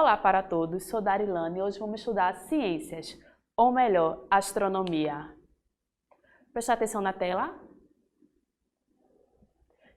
Olá para todos, sou Darilane e hoje vamos estudar ciências, ou melhor, astronomia. Presta atenção na tela.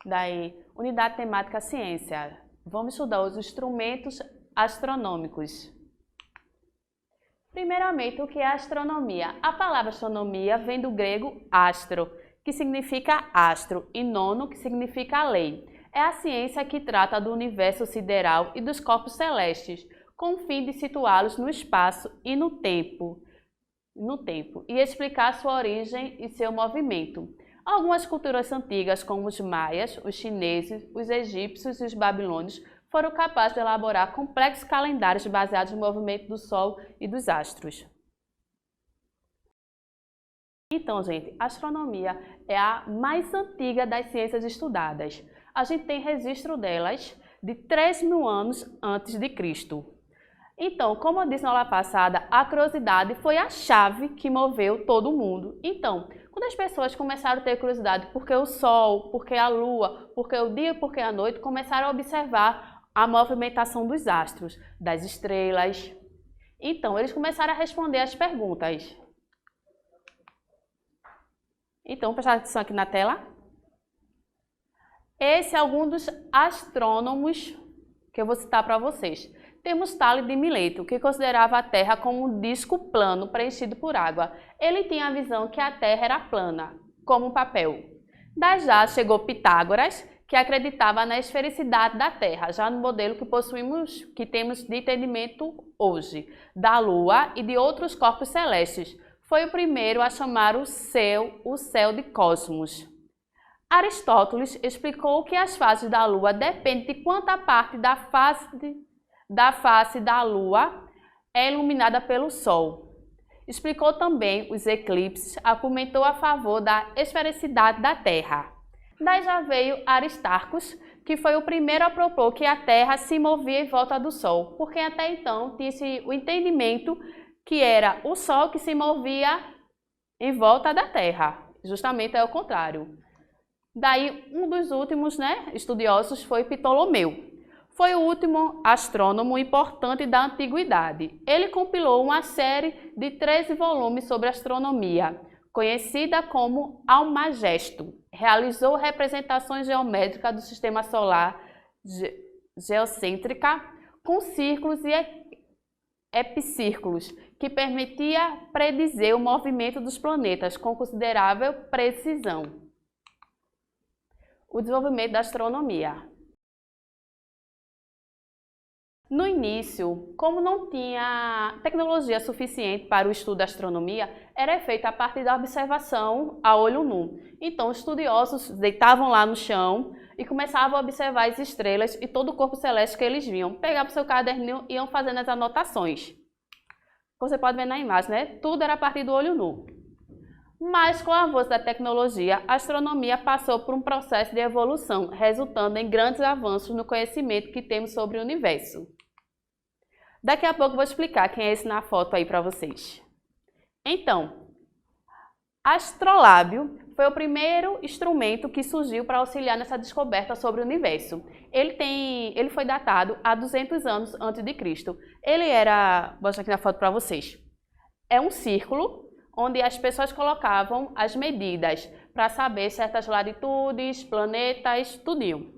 Daí, unidade temática ciência. Vamos estudar os instrumentos astronômicos. Primeiramente, o que é astronomia? A palavra astronomia vem do grego astro, que significa astro, e nono, que significa lei. É a ciência que trata do universo sideral e dos corpos celestes, com o fim de situá-los no espaço e no tempo, e explicar sua origem e seu movimento. Algumas culturas antigas, como os maias, os chineses, os egípcios e os babilônios, foram capazes de elaborar complexos calendários baseados no movimento do Sol e dos astros. Então, gente, a astronomia é a mais antiga das ciências estudadas. A gente tem registro delas de 3.000 anos antes de Cristo. Então, como eu disse na aula passada, a curiosidade foi a chave que moveu todo mundo. Então, quando as pessoas começaram a ter curiosidade porque o Sol, porque a Lua, porque o dia e porque a noite, começaram a observar a movimentação dos astros, das estrelas. Então, eles começaram a responder as perguntas. Então, prestar atenção aqui na tela. Esse é algum dos astrônomos que eu vou citar para vocês. Temos Tales de Mileto, que considerava a Terra como um disco plano preenchido por água. Ele tinha a visão que a Terra era plana, como um papel. Daí já chegou Pitágoras, que acreditava na esfericidade da Terra, já no modelo que temos de entendimento hoje, da Lua e de outros corpos celestes. Foi o primeiro a chamar o céu de cosmos. Aristóteles explicou que as fases da Lua dependem de quanta parte da face da Lua é iluminada pelo Sol. Explicou também os eclipses, argumentou a favor da esfericidade da Terra. Daí já veio Aristarco, que foi o primeiro a propor que a Terra se movia em volta do Sol, porque até então tinha o entendimento que era o Sol que se movia em volta da Terra. Justamente é o contrário. Daí, um dos últimos estudiosos foi Ptolomeu. Foi o último astrônomo importante da antiguidade. Ele compilou uma série de 13 volumes sobre astronomia, conhecida como Almagesto. Realizou representações geométricas do sistema solar geocêntrica com círculos e epicírculos, que permitia predizer o movimento dos planetas com considerável precisão. O desenvolvimento da astronomia. No início, como não tinha tecnologia suficiente para o estudo da astronomia, era feito a partir da observação a olho nu. Então, os estudiosos deitavam lá no chão e começavam a observar as estrelas e todo o corpo celeste que eles viam. Pegavam seu caderninho e iam fazendo as anotações. Você pode ver na imagem, Tudo era a partir do olho nu. Mas com o avanço da tecnologia, a astronomia passou por um processo de evolução, resultando em grandes avanços no conhecimento que temos sobre o universo. Daqui a pouco eu vou explicar quem é esse na foto aí para vocês. Então, astrolábio foi o primeiro instrumento que surgiu para auxiliar nessa descoberta sobre o universo. Ele foi datado há 200 anos antes de Cristo. Ele era, vou mostrar aqui na foto para vocês, é um círculo onde as pessoas colocavam as medidas para saber certas latitudes, planetas, tudinho.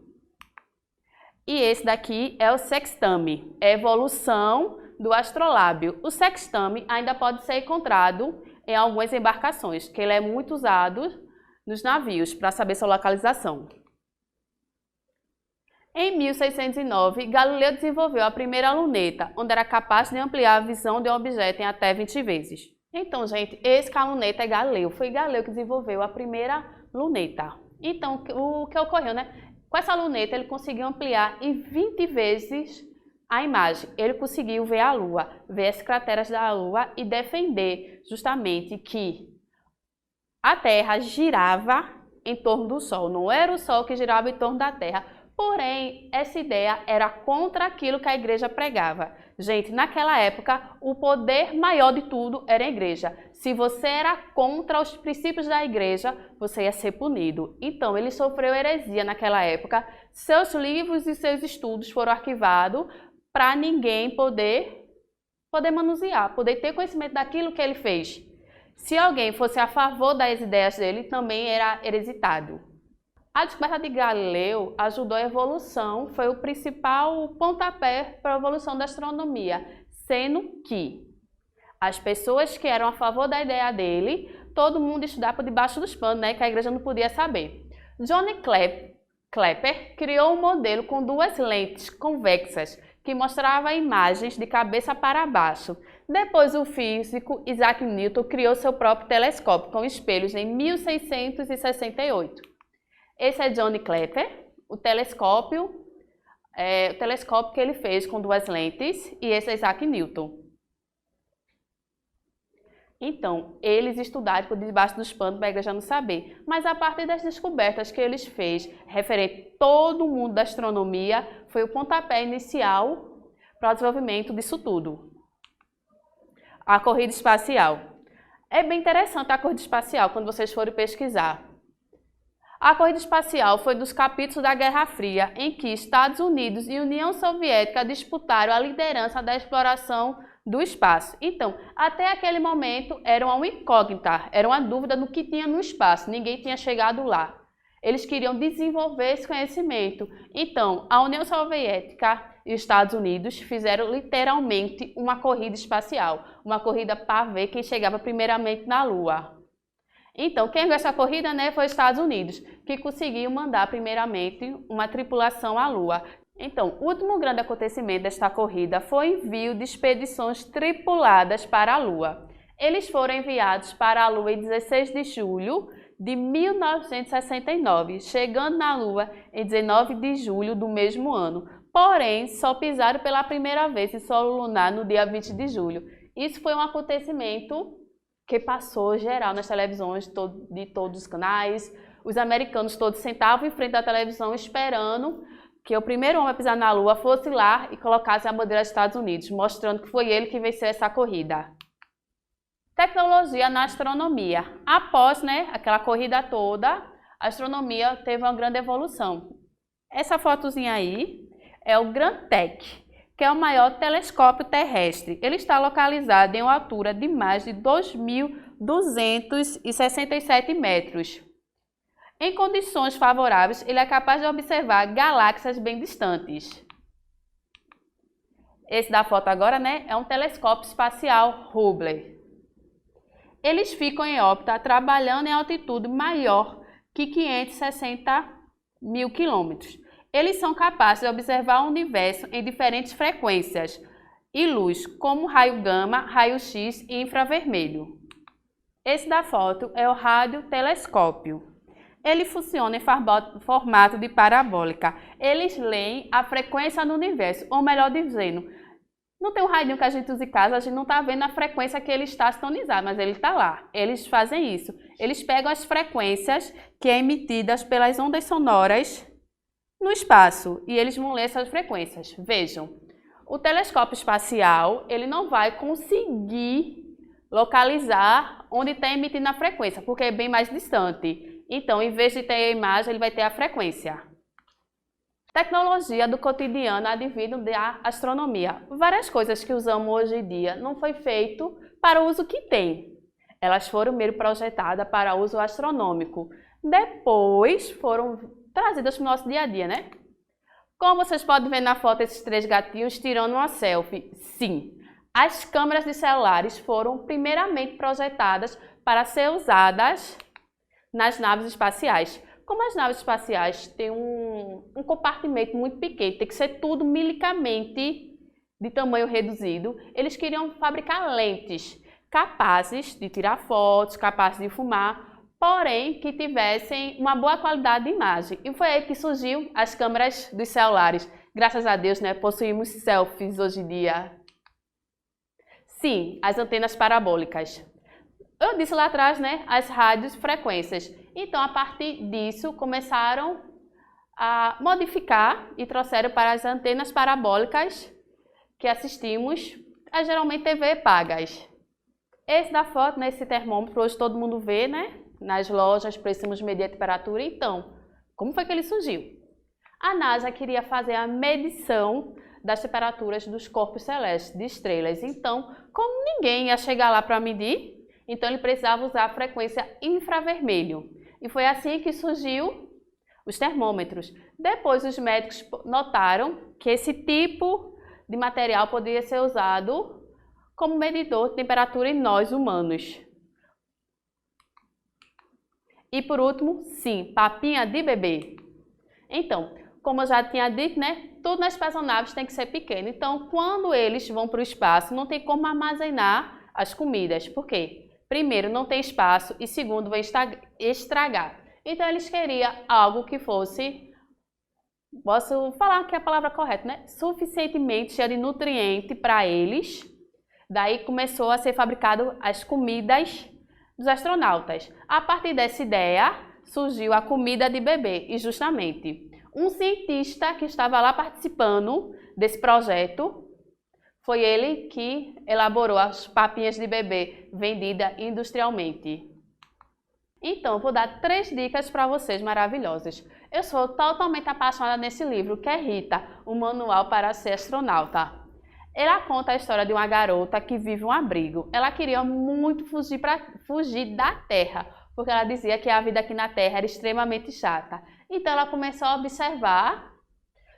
E esse daqui é o sextame, é a evolução do astrolábio. O sextame ainda pode ser encontrado em algumas embarcações, que ele é muito usado nos navios para saber sua localização. Em 1609, Galileu desenvolveu a primeira luneta, onde era capaz de ampliar a visão de um objeto em até 20 vezes. Então, gente, esse que é a luneta é Galileu. Foi Galileu que desenvolveu a primeira luneta. Então, o que ocorreu, Com essa luneta, ele conseguiu ampliar em 20 vezes a imagem. Ele conseguiu ver a Lua, ver as crateras da Lua e defender justamente que a Terra girava em torno do Sol. Não era o Sol que girava em torno da Terra. Porém, essa ideia era contra aquilo que a igreja pregava. Gente, naquela época, o poder maior de tudo era a igreja. Se você era contra os princípios da igreja, você ia ser punido. Então, ele sofreu heresia naquela época. Seus livros e seus estudos foram arquivados para ninguém poder manusear, poder ter conhecimento daquilo que ele fez. Se alguém fosse a favor das ideias dele, também era heresitado. A descoberta de Galileu ajudou a evolução, foi o principal pontapé para a evolução da astronomia, sendo que as pessoas que eram a favor da ideia dele, todo mundo estudava por debaixo dos panos, né, que a igreja não podia saber. John Kepler criou um modelo com duas lentes convexas que mostrava imagens de cabeça para baixo. Depois, o físico Isaac Newton criou seu próprio telescópio com espelhos em 1668. Esse é John Kepler, o telescópio que ele fez com duas lentes, e esse é Isaac Newton. Então, eles estudaram por debaixo dos panos para a igreja não saber. Mas a partir das descobertas que eles fez, referente a todo o mundo da astronomia, foi o pontapé inicial para o desenvolvimento disso tudo. A corrida espacial. É bem interessante a corrida espacial, quando vocês forem pesquisar. A corrida espacial foi dos capítulos da Guerra Fria, em que Estados Unidos e União Soviética disputaram a liderança da exploração do espaço. Então, até aquele momento era uma incógnita, era uma dúvida no que tinha no espaço, ninguém tinha chegado lá. Eles queriam desenvolver esse conhecimento. Então, a União Soviética e os Estados Unidos fizeram literalmente uma corrida espacial, uma corrida para ver quem chegava primeiramente na Lua. Então, quem ganhou essa corrida, né, foi os Estados Unidos, que conseguiu mandar primeiramente uma tripulação à Lua. Então, o último grande acontecimento desta corrida foi o envio de expedições tripuladas para a Lua. Eles foram enviados para a Lua em 16 de julho de 1969, chegando na Lua em 19 de julho do mesmo ano. Porém, só pisaram pela primeira vez em solo lunar no dia 20 de julho. Isso foi um acontecimento que passou geral nas televisões de todos os canais. Os americanos todos sentavam em frente à televisão esperando que o primeiro homem a pisar na Lua fosse lá e colocasse a bandeira dos Estados Unidos, mostrando que foi ele que venceu essa corrida. Tecnologia na astronomia. Após, aquela corrida toda, a astronomia teve uma grande evolução. Essa fotozinha aí é o GranTech, que é o maior telescópio terrestre. Ele está localizado em uma altura de mais de 2.267 metros. Em condições favoráveis, ele é capaz de observar galáxias bem distantes. Esse da foto agora, é um telescópio espacial Hubble. Eles ficam em órbita trabalhando em altitude maior que 560 mil quilômetros. Eles são capazes de observar o universo em diferentes frequências e luz, como raio gama, raio X e infravermelho. Esse da foto é o radiotelescópio. Ele funciona em formato de parabólica. Eles leem a frequência no universo, ou melhor dizendo, não tem um radinho que a gente usa em casa, a gente não está vendo a frequência que ele está sintonizado, mas ele está lá. Eles fazem isso. Eles pegam as frequências que é emitidas pelas ondas sonoras no espaço e eles vão ler essas frequências. Vejam, o telescópio espacial ele não vai conseguir localizar onde está emitindo a frequência, porque é bem mais distante. Então, em vez de ter a imagem, ele vai ter a frequência. Tecnologia do cotidiano advindo da astronomia. Várias coisas que usamos hoje em dia não foi feito para o uso que tem. Elas foram meio projetadas para uso astronômico. Depois foram trazidas para o nosso dia a dia, Como vocês podem ver na foto, esses três gatinhos tirando uma selfie. Sim, as câmeras de celulares foram primeiramente projetadas para ser usadas nas naves espaciais. Como as naves espaciais têm um compartimento muito pequeno, tem que ser tudo milicamente de tamanho reduzido, eles queriam fabricar lentes capazes de tirar fotos, capazes de filmar, porém que tivessem uma boa qualidade de imagem. E foi aí que surgiu as câmeras dos celulares. Graças a Deus, possuímos selfies hoje em dia. Sim, as antenas parabólicas. Eu disse lá atrás, as rádios frequências. Então, a partir disso, começaram a modificar e trouxeram para as antenas parabólicas que assistimos, geralmente TV pagas. Esse da foto, esse termômetro, hoje todo mundo vê, nas lojas, precisamos medir a temperatura. Então, como foi que ele surgiu? A NASA queria fazer a medição das temperaturas dos corpos celestes, de estrelas. Então, como ninguém ia chegar lá para medir, então ele precisava usar a frequência infravermelho. E foi assim que surgiu os termômetros. Depois os médicos notaram que esse tipo de material poderia ser usado como medidor de temperatura em nós humanos. E por último, sim, papinha de bebê. Então, como eu já tinha dito, né, tudo nas espaçonaves tem que ser pequeno. Então, quando eles vão para o espaço, não tem como armazenar as comidas. Por quê? Primeiro, não tem espaço e segundo, vai estragar. Então, eles queriam algo que fosse, posso falar que é a palavra correta, né? Suficientemente cheio de nutriente para eles. Daí começou a ser fabricado as comidas dos astronautas. A partir dessa ideia, surgiu a comida de bebê e justamente um cientista que estava lá participando desse projeto, foi ele que elaborou as papinhas de bebê vendidas industrialmente. Então, vou dar 3 dicas para vocês maravilhosas. Eu sou totalmente apaixonada nesse livro, que é Rita, o Manual para ser Astronauta. Ela conta a história de uma garota que vive um abrigo. Ela queria muito fugir da Terra, porque ela dizia que a vida aqui na Terra era extremamente chata. Então, ela começou a observar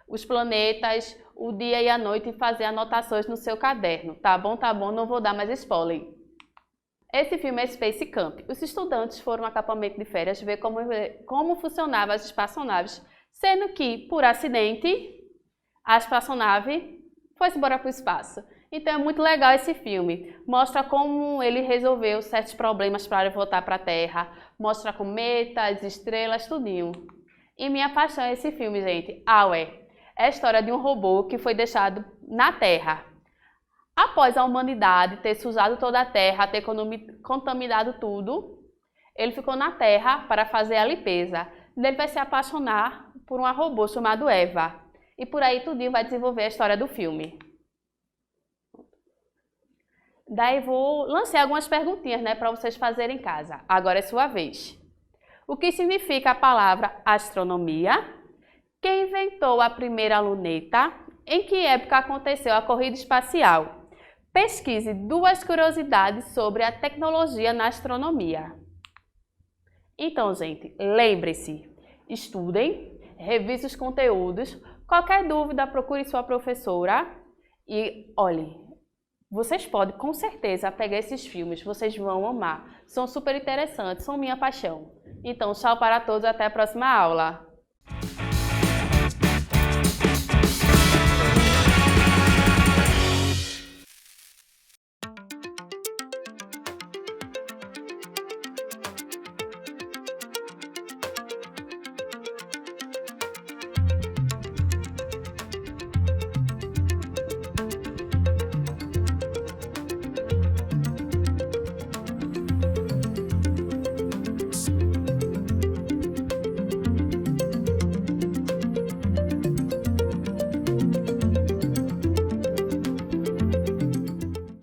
os planetas, o dia e a noite e fazer anotações no seu caderno. Tá bom, não vou dar mais spoiler. Esse filme é Space Camp. Os estudantes foram ao acampamento de férias ver como funcionavam as espaçonaves, sendo que, por acidente, a espaçonave foi-se embora para o espaço. Então é muito legal esse filme. Mostra como ele resolveu certos problemas para voltar para a Terra. Mostra cometas, estrelas, tudinho. E minha paixão é esse filme, gente. Auer. É a história de um robô que foi deixado na Terra. Após a humanidade ter sujado toda a Terra, ter contaminado tudo, ele ficou na Terra para fazer a limpeza. Ele vai se apaixonar por uma robô chamada Eva. E por aí tudinho vai desenvolver a história do filme. Daí lancei algumas perguntinhas, né, para vocês fazerem em casa. Agora é sua vez. O que significa a palavra astronomia? Quem inventou a primeira luneta? Em que época aconteceu a corrida espacial? Pesquise 2 curiosidades sobre a tecnologia na astronomia. Então, gente, lembre-se, estudem, revise os conteúdos. Qualquer dúvida, procure sua professora e, olhe, vocês podem com certeza pegar esses filmes, vocês vão amar. São super interessantes, são minha paixão. Então, tchau para todos, até a próxima aula.